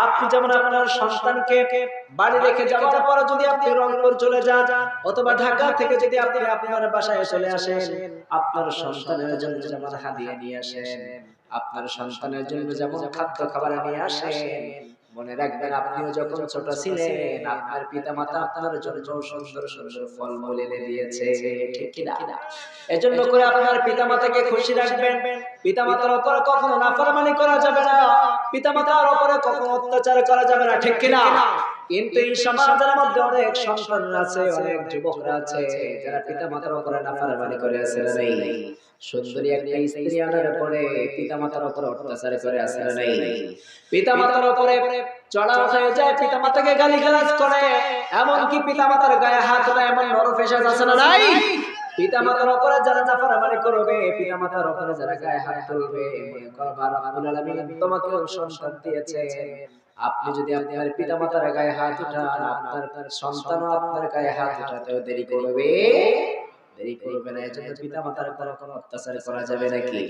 আপনি যেমন আপনার সন্তানকে বাড়ি রেখে যাওয়ার পর যদি আপনি রংপুর চলে যান অথবা ঢাকা থেকে যদি আপনি আপনার বাসায় চলে আসেন, আপনার সন্তানের জন্য যেমন হাদিয়া নিয়ে আসেন, আপনার সন্তানের জন্য যেমন খাদ্য খাবার নিয়ে আসেন, মনে রাখবেন আপনিও যখন ছোট ছিলেন আপনার পিতামাতা আপনার জন্য সুন্দর সুন্দর ফলমূল এনে দিয়েছে, ঠিক কি না? এজন্য করে আপনার পিতামাতাকে খুশি রাখবেন। পিতামাতার উপর কখনো নাফরমানি করা যাবে না, পিতামাতার উপরে কখনো অত্যাচার করা যাবে না, ঠিক কি না? কিন্তু এই সমাজের মধ্যে অনেক সন্তান আছে, অনেক যুবকরা আছে যারা পিতামাতার উপরে নাফরমানি করে আছে না নাই? সুন্দরী একটা স্ত্রী আনার পরে পিতামাতার উপর অত্যাচার করে আছে না নাই? পিতামাতার উপরে চড়াও হয়ে যায়, পিতামাতাকে গালিগালাজ করে, এমনকি পিতামাতার গায়ে হাত দেয়, এমন নরফেসাদ আছে না নাই? পিতামাতার উপরে যারা নাফরমানি করবে, পিতামাতার উপরে যারা গায়ে হাত তুলবে, মনে করবা রব্বুল আলামিন তোমাকে সন্তান দিয়েছে, আপনি যদি আপনার পিতামাতার গায়ে হাত উঠান, আপনার সন্তানও আপনার গায়ে হাত উঠাতেও দেরি করবে না। এজন্য পিতামাতার উপর কোনো অত্যাচার করা যাবে নাকি?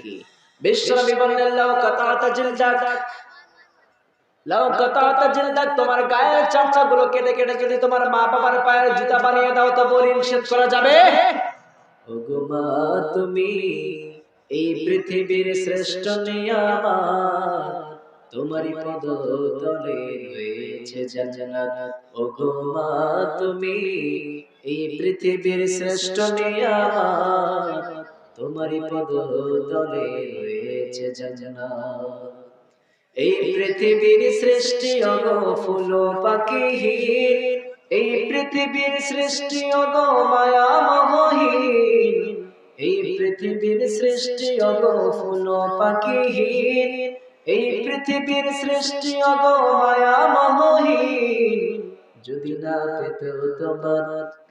বিশ্বনবী বললেন লাউ কাতাতা জিলদাক, লাউ কাতাতা জিলদাক, তোমার গায়ের চামড়াগুলো কেটে কেটে যদি তোমার মা বাবার পায়ের জুতা বানিয়ে দাও তো বলি নিষেধ করা যাবে? ওগো মা তুমি এই পৃথিবীর শ্রেষ্ঠ নিয়ামত, তোমারই পদতলে রয়েছে জান্নাত। ওগো মা তুমি এই পৃথিবীর শ্রেষ্ঠ নিয়ামত, তোমারই পদতলে রয়েছে জান্নাত। এই পৃথিবীর সৃষ্টি অগো ফুল পাখিহীন, এই পৃথিবীর সৃষ্টি অগো মায়া মোহহীন, এই পৃথিবীর সৃষ্টি অগো ফুল পাখিহীন, এই পৃথিবীর সৃষ্টি অগো মায়া মোহহীন। যদি না পেতো তোমার,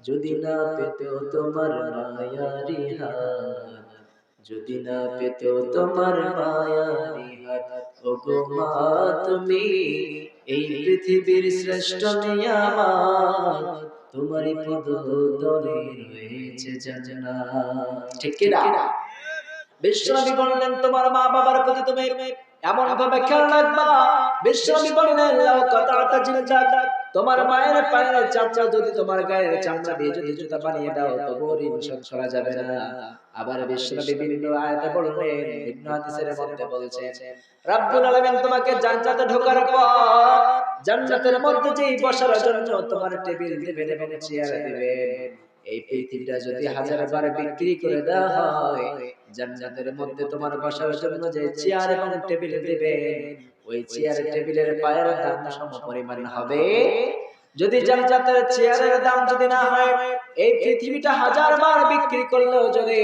যদি না পেতো তোমার মায়ারি হাত, যদি না পেতো তোমার মায়ারি হাত, ওগো মা তুমি এই পৃথিবীর শ্রেষ্ঠ নিয়ামত, তোমারই পদতলে রয়েছে জান্নাত, ঠিক কি না? বিশ্বনবী বললেন তোমার মা বাবার প্রতি তুমি এমন ভাবে খেয়াল রাখবা। বিশ্বনবী বললেন লাউ কাতাতা জিলদাক, তোমার মায়ের পায়ের চামড়া যদি তোমার গায়ের চামড়া দিয়ে যদি জুতা বানিয়ে দাও তবুও নিষেধ করা যাবে না। আবার বিশ্বনবী বিভিন্ন আয়াতে বললেন, বিভিন্ন হাদিসের মধ্যে বলেছেন রব্বুল আলামিন তোমাকে জান্নাতে ঢোকার পর জান্নাতের মধ্যে যেই বসার জন্য তোমার টেবিল দিবেন এবং চেয়ার দিবেন, এই পৃথিবীটা যদি 1000 বার বিক্রি করে দেওয়া হয়, জান্নাতের মধ্যে তোমার বসার জন্য যে চেয়ার এবং টেবিল দিবেন, ওই চেয়ার টেবিলের পায়ের দাম সমপরিমাণ হবে। যদি জান্নাতের চেয়ারের দাম যদি না হয়, এই পৃথিবীটা 1000 বার বিক্রি করলেও যদি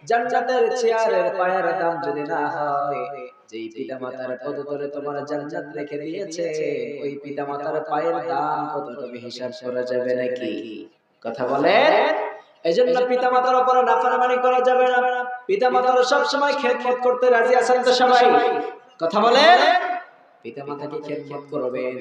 জান্নাতের চেয়ারের পায়ের দাম যদি না হয়, যেই পিতামাতার পদতলে তোমার জান্নাত রেখে দিয়েছে, ওই পিতামাতার পায়ের দাম কত তুমি হিসাব করা যাবে নাকি? কথা বলেন। এজন্য পিতামাতার উপর নাফরমানি করা যাবে না। পিতামাতার সব সময় খেদমত করতে রাজি আছেন তো সবাই? কথা বলেন। পিতামাতাকে খেদমত করবেন।